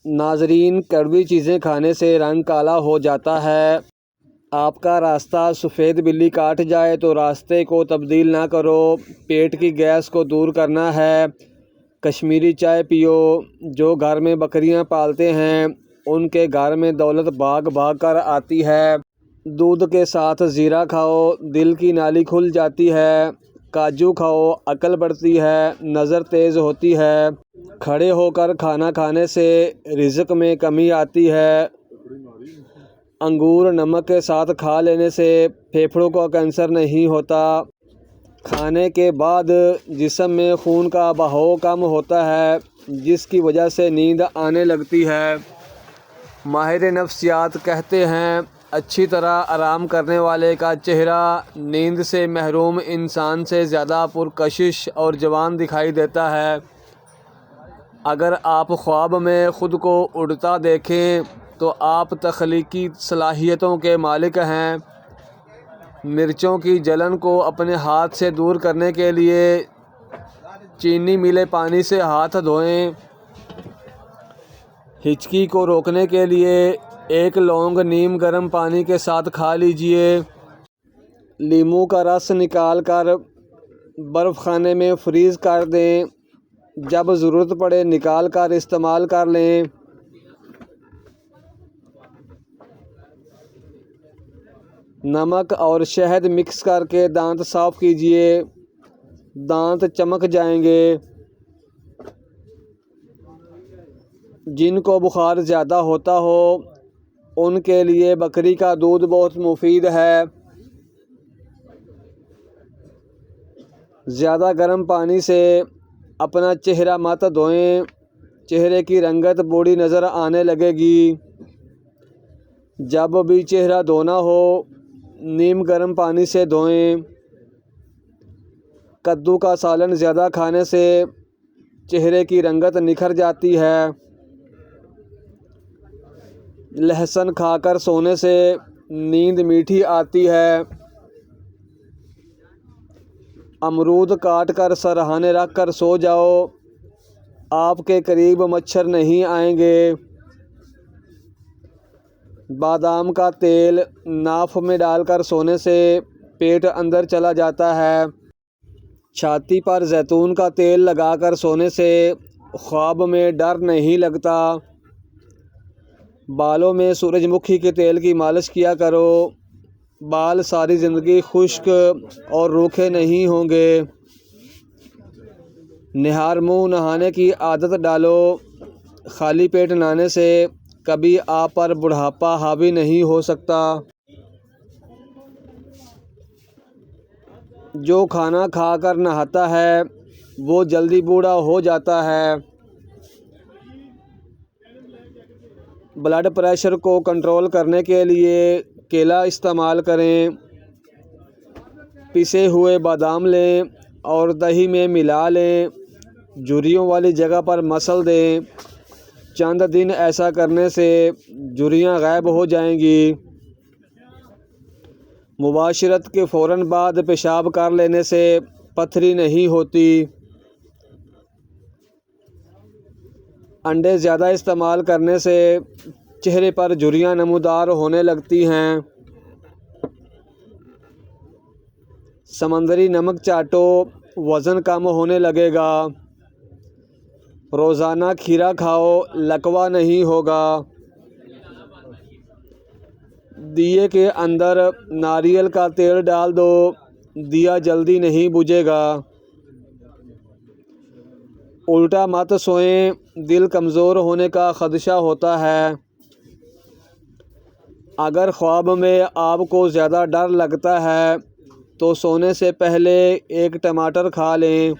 नाजरीन, कड़वी चीज़ें खाने से रंग काला हो जाता है। आपका रास्ता सफ़ेद बिल्ली काट जाए तो रास्ते को तब्दील ना करो। पेट की गैस को दूर करना है, कश्मीरी चाय पियो। जो घर में बकरियां पालते हैं उनके घर में दौलत भाग भाग कर आती है। दूध के साथ ज़ीरा खाओ, दिल की नाली खुल जाती है। काजू खाओ, अकल बढ़ती है, नज़र तेज़ होती है। खड़े होकर खाना खाने से रिज़्क में कमी आती है। अंगूर नमक के साथ खा लेने से फेफड़ों का कैंसर नहीं होता। खाने के बाद जिस्म में खून का बहाव कम होता है, जिसकी वजह से नींद आने लगती है। माहिर नफ्सियात कहते हैं, अच्छी तरह आराम करने वाले का चेहरा नींद से महरूम इंसान से ज़्यादा पुरकशिश और जवान दिखाई देता है। अगर आप ख्वाब में ख़ुद को उड़ता देखें तो आप तख्लीकी सलाहियतों के मालिक हैं। मिर्चों की जलन को अपने हाथ से दूर करने के लिए चीनी मिले पानी से हाथ धोएं। हिचकी को रोकने के लिए एक लौंग नीम गर्म पानी के साथ खा लीजिए। लीमू का रस निकाल कर बर्फ़ खाने में फ्रीज़ कर दें। जब ज़रूरत पड़े निकाल कर इस्तेमाल कर लें। नमक और शहद मिक्स करके दांत साफ़ कीजिए, दांत चमक जाएंगे। जिनको बुखार ज़्यादा होता हो उनके लिए बकरी का दूध बहुत मुफीद है। ज़्यादा गर्म पानी से अपना चेहरा मत धोएं, चेहरे की रंगत बूढ़ी नज़र आने लगेगी। जब भी चेहरा धोना हो नीम गर्म पानी से धोएं। कद्दू का सालन ज़्यादा खाने से चेहरे की रंगत निखर जाती है। लहसुन खाकर सोने से नींद मीठी आती है। अमरूद काट कर सरहाने रख कर सो जाओ, आपके करीब मच्छर नहीं आएंगे। बादाम का तेल नाफ में डालकर सोने से पेट अंदर चला जाता है। छाती पर जैतून का तेल लगाकर सोने से ख्वाब में डर नहीं लगता। बालों में सूरजमुखी के तेल की मालिश किया करो, बाल सारी ज़िंदगी खुश्क और रूखे नहीं होंगे। निहार मुँह नहाने की आदत डालो, खाली पेट नहाने से कभी आप पर बुढ़ापा हावी नहीं हो सकता। जो खाना खाकर नहाता है वो जल्दी बूढ़ा हो जाता है। ब्लड प्रेशर को कंट्रोल करने के लिए केला इस्तेमाल करें। पिसे हुए बादाम लें और दही में मिला लें, झुर्रियों वाली जगह पर मसल दें। चंद दिन ऐसा करने से झुर्रियाँ गायब हो जाएंगी। मुबाशरत के फ़ौरन बाद पेशाब कर लेने से पथरी नहीं होती। अंडे ज़्यादा इस्तेमाल करने से चेहरे पर झुर्रियाँ नमूदार होने लगती हैं। समंदरी नमक चाटो, वज़न कम होने लगेगा। रोज़ाना खीरा खाओ, लकवा नहीं होगा। दिए के अंदर नारियल का तेल डाल दो, दिया जल्दी नहीं बुझेगा। उल्टा मत सोएं, दिल कमज़ोर होने का ख़दशा होता है। अगर ख्वाब में आपको ज़्यादा डर लगता है तो सोने से पहले एक टमाटर खा लें।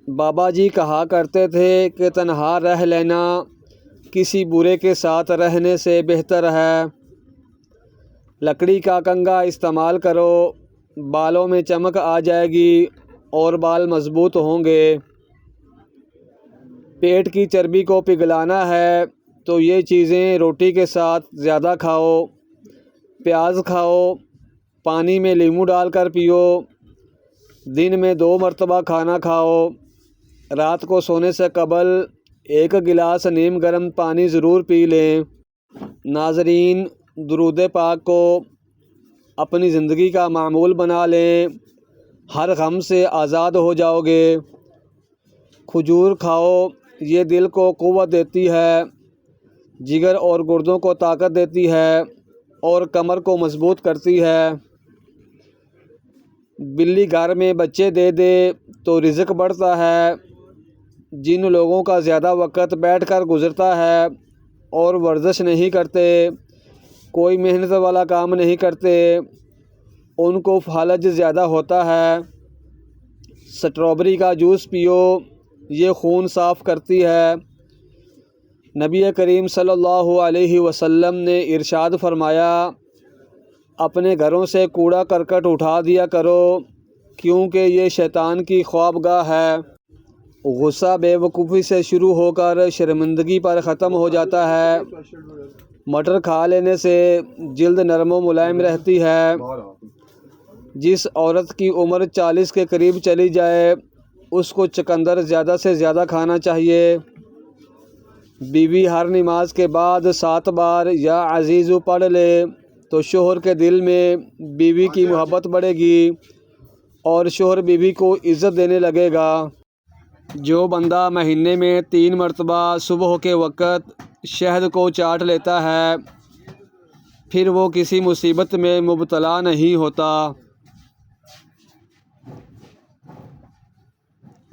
बाबा जी कहा करते थे कि तन्हा रह लेना किसी बुरे के साथ रहने से बेहतर है। लकड़ी का कंघा इस्तेमाल करो, बालों में चमक आ जाएगी और बाल मजबूत होंगे। पेट की चर्बी को पिघलाना है तो ये चीज़ें रोटी के साथ ज़्यादा खाओ। प्याज खाओ, पानी में नींबू डालकर पियो। दिन में 2 मरतबा खाना खाओ। रात को सोने से कबल 1 गिलास नीम गर्म पानी ज़रूर पी लें। नाज़रीन, दुरूद पाक को अपनी ज़िंदगी का मामूल बना लें, हर गम से आज़ाद हो जाओगे। खजूर खाओ, ये दिल को क़ुव्वत देती है, जिगर और गुर्दों को ताकत देती है और कमर को मजबूत करती है। बिल्ली घर में बच्चे दे दे तो रिज़्क बढ़ता है। जिन लोगों का ज़्यादा वक़्त बैठकर गुज़रता है और वर्जिश नहीं करते, कोई मेहनत वाला काम नहीं करते, उनको फालज ज़्यादा होता है। स्ट्रॉबेरी का जूस पियो, ये खून साफ़ करती है। नबी करीम सल्लल्लाहु अलैहि वसल्लम ने इरशाद फरमाया, अपने घरों से कूड़ा करकट उठा दिया करो, क्योंकि ये शैतान की ख्वाबगाह है। गुस्सा बेवकूफ़ी से शुरू होकर शर्मिंदगी पर ख़त्म हो जाता है। मटर खा लेने से जिल्द नरम व मुलायम रहती है। जिस औरत की उम्र 40 के करीब चली जाए, उसको चुकंदर ज़्यादा से ज़्यादा खाना चाहिए। बीवी हर नमाज के बाद 7 बार या अज़ीज़ु पढ़ ले तो शोहर के दिल में बीवी की मोहब्बत बढ़ेगी और शोहर बीवी को इज़्ज़त देने लगेगा। जो बंदा महीने में 3 मरतबा सुबह के वक़्त शहद को चाट लेता है, फिर वो किसी मुसीबत में मुब्तला नहीं होता।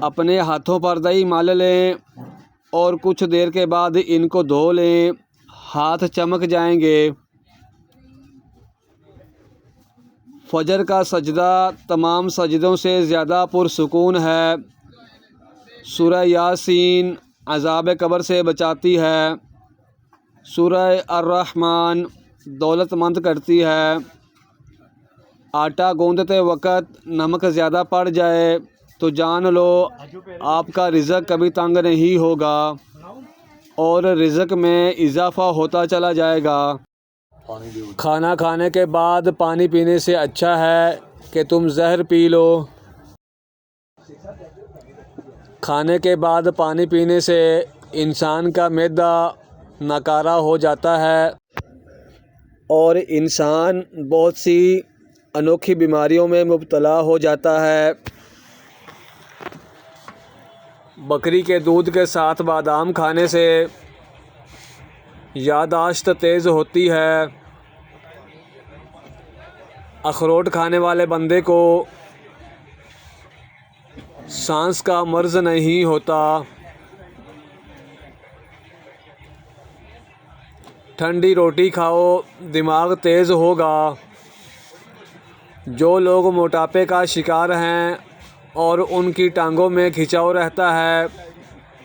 अपने हाथों पर दही मल लें और कुछ देर के बाद इनको धो लें, हाथ चमक जाएंगे। फजर का सजदा तमाम सजदों से ज़्यादा पुरसुकून है। सूरह यासीन अज़ाब कब्र से बचाती है। सूरह अर्रहमान दौलतमंद करती है। आटा गूंदते वक़्त नमक ज़्यादा पड़ जाए तो जान लो आपका रिज़्क कभी तंग नहीं होगा और रिज़्क में इजाफ़ा होता चला जाएगा। खाना खाने के बाद पानी पीने से अच्छा है कि तुम जहर पी लो। खाने के बाद पानी पीने से इंसान का मैदा नकारा हो जाता है और इंसान बहुत सी अनोखी बीमारियों में मुब्तला हो जाता है। बकरी के दूध के साथ बादाम खाने से याददाश्त तेज़ होती है। अखरोट खाने वाले बंदे को सांस का मर्ज़ नहीं होता। ठंडी रोटी खाओ, दिमाग तेज़ होगा। जो लोग मोटापे का शिकार हैं और उनकी टांगों में खिंचाव रहता है,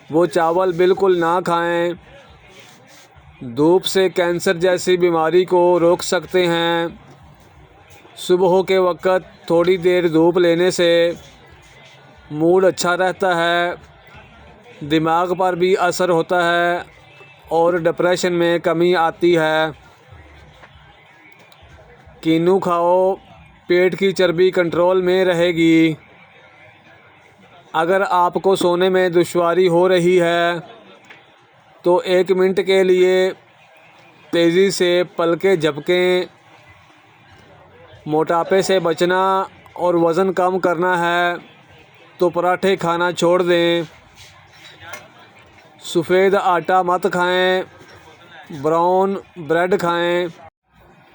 वो चावल बिल्कुल ना खाएं। धूप से कैंसर जैसी बीमारी को रोक सकते हैं। सुबह के वक़्त थोड़ी देर धूप लेने से मूड अच्छा रहता है, दिमाग पर भी असर होता है और डिप्रेशन में कमी आती है। कीनू खाओ, पेट की चर्बी कंट्रोल में रहेगी। अगर आपको सोने में दुश्वारी हो रही है तो 1 मिनट के लिए तेज़ी से पलकें झपकें। मोटापे से बचना और वज़न कम करना है तो पराठे खाना छोड़ दें। सफ़ेद आटा मत खाएं, ब्राउन ब्रेड खाएं।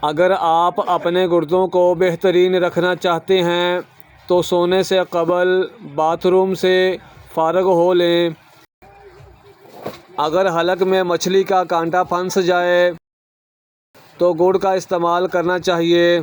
अगर आप अपने गुर्दों को बेहतरीन रखना चाहते हैं तो सोने से कबल बाथरूम से फ़ारग हो लें। अगर हलक में मछली का कांटा फंस जाए तो गुड़ का इस्तेमाल करना चाहिए।